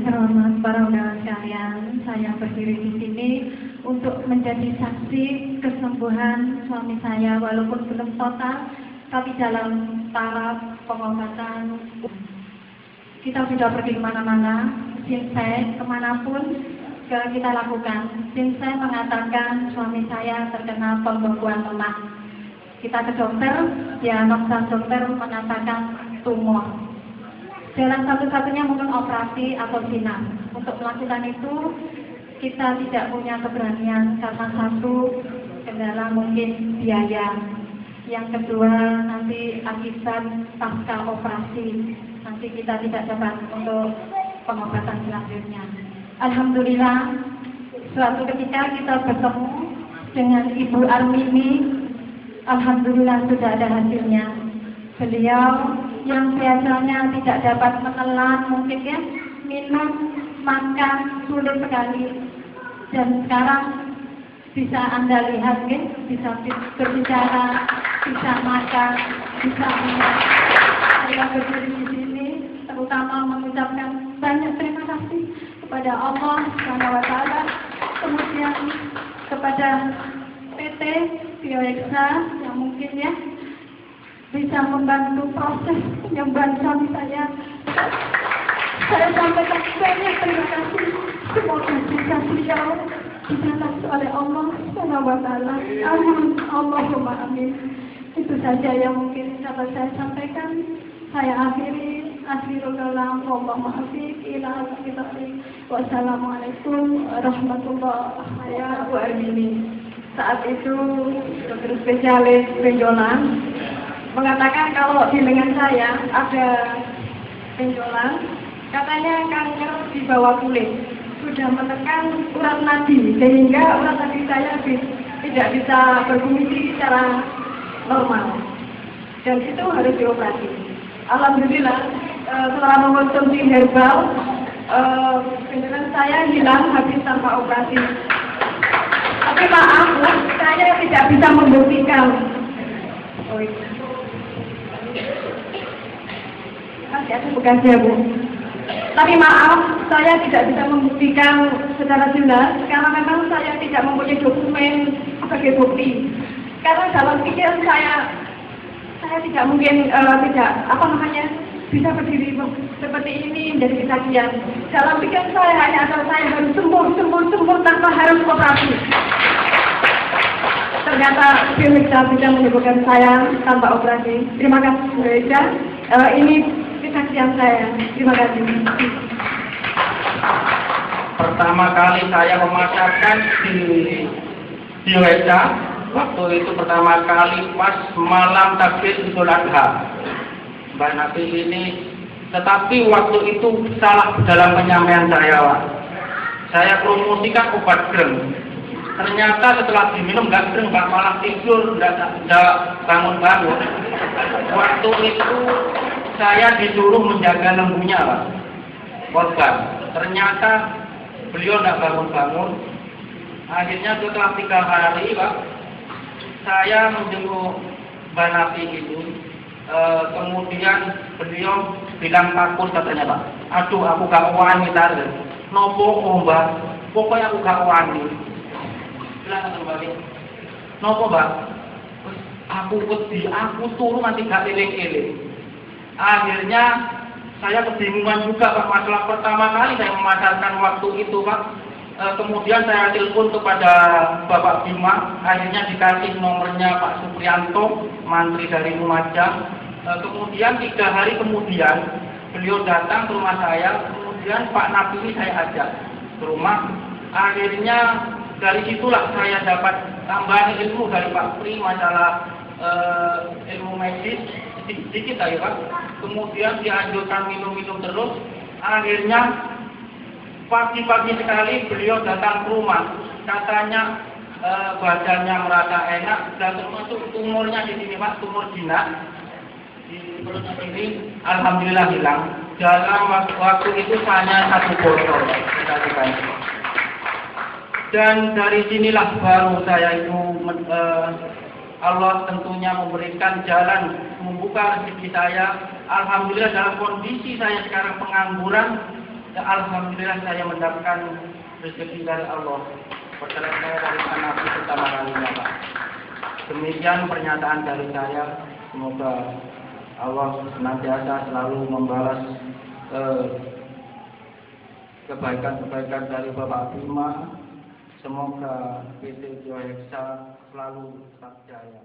Yang terhormat para undangan sekalian, saya berdiri di sini untuk menjadi saksi kesembuhan suami saya walaupun belum total, tapi dalam taraf pengobatan. Kita sudah pergi kemana-mana, Sinsai kemanapun kita lakukan. Sinsai mengatakan suami saya terkena pembekuan lemak. Kita ke dokter, diagnosa dokter mengatakan tumor. Jalan satu-satunya mungkin operasi atau sinar. Untuk melakukan itu kita tidak punya keberanian karena satu kendala mungkin biaya. Yang kedua nanti akibat pasca operasi nanti kita tidak dapat untuk pengobatan selanjutnya. Alhamdulillah suatu ketika kita bertemu dengan Ibu Armini. Alhamdulillah sudah ada hasilnya. Beliau yang biasanya tidak dapat menelan mungkin ya, minum, makan sulit sekali, dan sekarang bisa Anda lihat ya, bisa berbicara, bisa makan, bisa minum. Saya berdiri di sini terutama mengucapkan banyak terima kasih kepada Allah SWT, kemudian kepada PT Bioeksa yang mungkin ya bisa membantu proses penyembuhan suami saya. Saya sampaikan banyak terima kasih. Semoga bisa beliau dijalankan oleh Allah SWT. Amin. Allahumma amin. Itu saja yang mungkin dapat saya sampaikan. Saya akhiri. Akhirul kalam. Wallahul muwaffiq ila aqwamit thoriq. Wassalamualaikum warahmatullahi wabarakatuh. Saat itu dokter spesialis benjolan mengatakan kalau di lengan saya ada benjolan, katanya kanker di bawah kulit, sudah menekan urat nadi sehingga urat nadi saya tidak bisa berfungsi secara normal dan itu harus dioperasi. Alhamdulillah setelah mengonsumsi herbal benjolan saya hilang habis tanpa operasi. Tapi maaf, saya tidak bisa membuktikan. Masih ada bekasnya, Bu. Tapi maaf, saya tidak bisa membuktikan secara jelas karena memang saya tidak mempunyai dokumen sebagai bukti. Karena dalam pikiran saya tidak mungkin bisa berdiri seperti ini menjadi kesaksian. Dalam pikiran saya hanya adalah saya harus sembuh tanpa harus operasi. Ternyata Bioeksa bisa menyembuhkan saya tanpa operasi. Terima kasih Bioeksa. Ini kesaksian saya. Terima kasih. Pertama kali saya memasarkan di Bioeksa, waktu itu pertama kali pas malam takbir Idul Adha. Mbak Nabi ini, tetapi waktu itu salah dalam penyampaian saya, Pak. Saya promosikan obat greng. Ternyata setelah diminum nggak greng, Pak, malah tidur, nggak bangun-bangun. Waktu itu saya disuruh menjaga lembunya, Pak, korban. Ternyata beliau nggak bangun-bangun. Akhirnya setelah 3 hari, Pak, saya menjenguk Mbak Nabi itu. Kemudian beliau bilang takut katanya, Pak. Aduh, aku gak wani tadi. Nopo Mbak? Pokoknya aku gak wani. Bilang kembali. Nopo Mbak? Aku wedi, aku turun nanti gak eling-eling. Akhirnya saya kebingungan juga, Pak. Masalah pertama kali saya memasarkan waktu itu, Pak. Kemudian saya telepon kepada Bapak Bima, akhirnya dikasih nomornya Pak Suprianto, mantri dari Lumajang. Kemudian 3 hari kemudian beliau datang ke rumah saya, kemudian Pak Nabi ini saya ajak ke rumah. Akhirnya dari situlah saya dapat tambahan ilmu dari Pak Pri masalah ilmu medis sedikit aja, Pak. Kemudian dianjurkan minum-minum terus. Akhirnya pagi-pagi sekali beliau datang ke rumah, katanya badannya merasa enak dan termasuk tumornya di sini, Pak, tumor jinak di perutnya ini, alhamdulillah hilang. Dalam waktu itu hanya 1 botol kita. Dan dari sinilah baru saya itu Allah tentunya memberikan jalan, membuka rezeki saya. Alhamdulillah dalam kondisi saya sekarang pengangguran, Ya, alhamdulillah saya mendapatkan rezeki dari Allah. Perjalanan saya dari anak pertama kalinya, Pak. Demikian pernyataan dari saya. Semoga Allah senantiasa selalu membalas kebaikan-kebaikan dari Bapak Bima. Semoga PT Bioheksa selalu tetap jaya.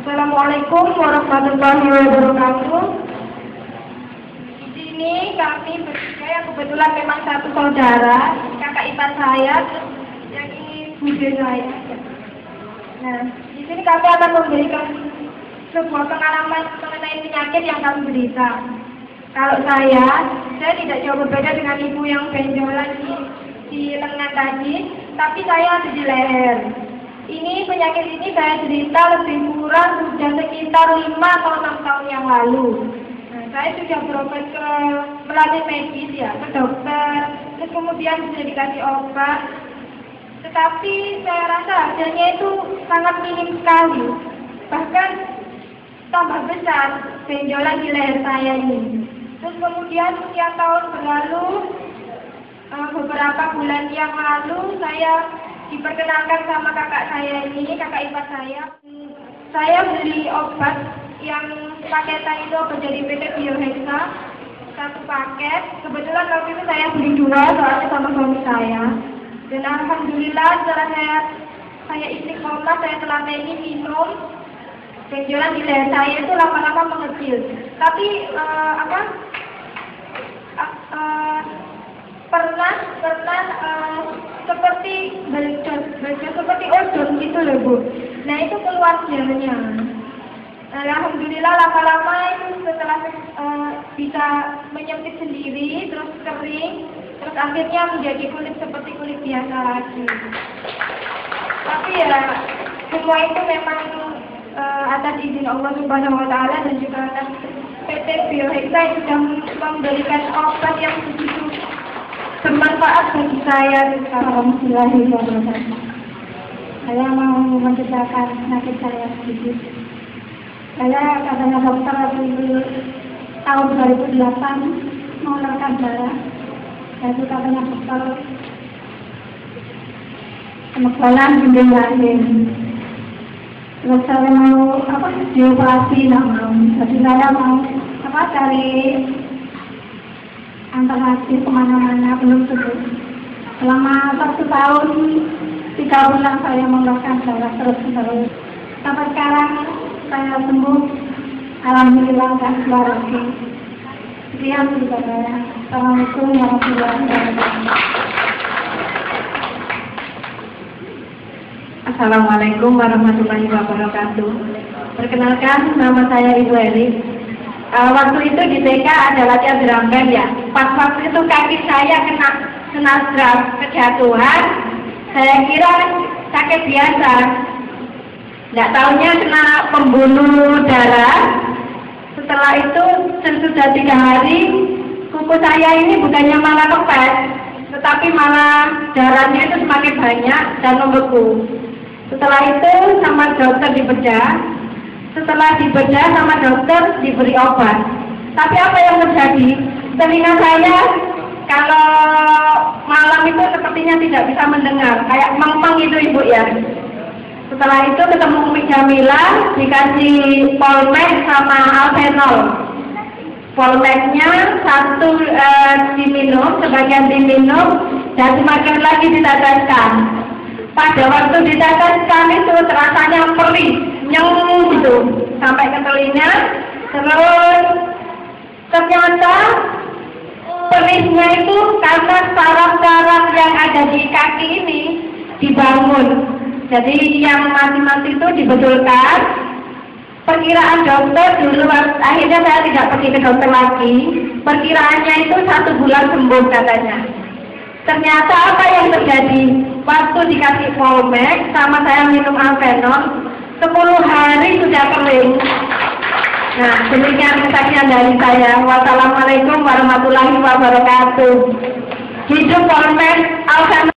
Assalamualaikum warahmatullahi wabarakatuh. Di sini kami bertiga yang kebetulan memang satu saudara, kakak ipar saya, yang ini bude saya. Nah, di sini kami akan memberikan sebuah pengalaman mengenai penyakit yang kami derita. Kalau saya tidak jauh berbeda dengan ibu yang benjolan di lengan tadi, tapi saya ada di leher. Ini penyakit ini saya derita lebih kurang sudah sekitar 5 atau 6 tahun yang lalu. Nah, saya sudah berobat melalui medis ya, ke dokter, terus kemudian sudah dikasih obat. Tetapi saya rasa hasilnya itu sangat minim sekali. Bahkan tambah besar benjolan di leher saya ini. Terus kemudian sekian tahun berlalu, beberapa bulan yang lalu saya diperkenalkan sama kakak saya ini, kakak ipar saya. Saya beli obat yang paketan itu obat dari PT Bioheksa, 1 paket. Kebetulan waktu itu saya beli 2 soalnya sama suami saya. Dan alhamdulillah setelah saya istiqomah, saya telateni minum, benjolan di leher saya itu lama-lama mengecil. Tapi pernah seperti seperti odol gitu loh Bu. Nah itu keluar gelnya. Alhamdulillah lama-lama itu setelah bisa menyempit sendiri, terus kering, terus akhirnya menjadi kulit seperti kulit biasa lagi. Tapi ya semua itu memang atas izin Allah Subhanahu Wa Taala dan juga atas PT Bioheksa yang sudah memberikan obat yang begitu bermanfaat bagi saya. Alhamdulillah. Saya mau menceritakan penyakit saya sedikit. Saya katanya dokter tahun 2008 mengeluarkan darah. Itu katanya dokter penebalan dinding rahim. Terus saya mau dioperasi, nggak mau. Jadi saya mau cari antaraksi kemana-mana, belum sembuh. Selama 1 tahun 3 bulan saya mengeluarkan darah terus-menerus. Sampai sekarang saya sembuh, alhamdulillah nggak keluar lagi. Sekian cerita saya. Assalamualaikum warahmatullahi wabarakatuh. Assalamualaikum warahmatullahi wabarakatuh. Perkenalkan, nama saya Ibu Elis. Waktu itu di TK ada latihan drum band ya. Pas waktu itu kaki saya kena drum, kejatuhan. Saya kira sakit biasa. Nggak taunya kena pembuluh darah. Setelah itu sudah 3 hari, kuku saya ini bukannya malah kempes, tetapi malah darahnya itu semakin banyak dan membeku. Setelah itu sama dokter dibedah. Setelah dibedah sama dokter diberi obat. Tapi apa yang terjadi? Telinga saya kalau malam itu sepertinya tidak bisa mendengar, kayak meng-meng itu Ibu ya. Setelah itu ketemu Umi Jamila, dikasih Polmek sama Alfenol. Polmeknya 1 diminum, sebagian diminum, dan semakin lagi diteteskan. Pada waktu diteteskan itu rasanya perih, nyeng gitu, sampai ke telinga. Terus ternyata perihnya itu karena saraf-saraf yang ada di kaki ini dibangun. Jadi yang mati-mati itu dibetulkan. Perkiraan dokter dulu, akhirnya saya tidak pergi ke dokter lagi. Perkiraannya itu 1 bulan sembuh katanya. Ternyata apa yang terjadi? Waktu dikasih Polmek sama saya minum Alfenol, 10 hari sudah kering. Nah, demikian kesaksian dari saya. Wassalamualaikum warahmatullahi wabarakatuh. Hidup Polmek Alfenol.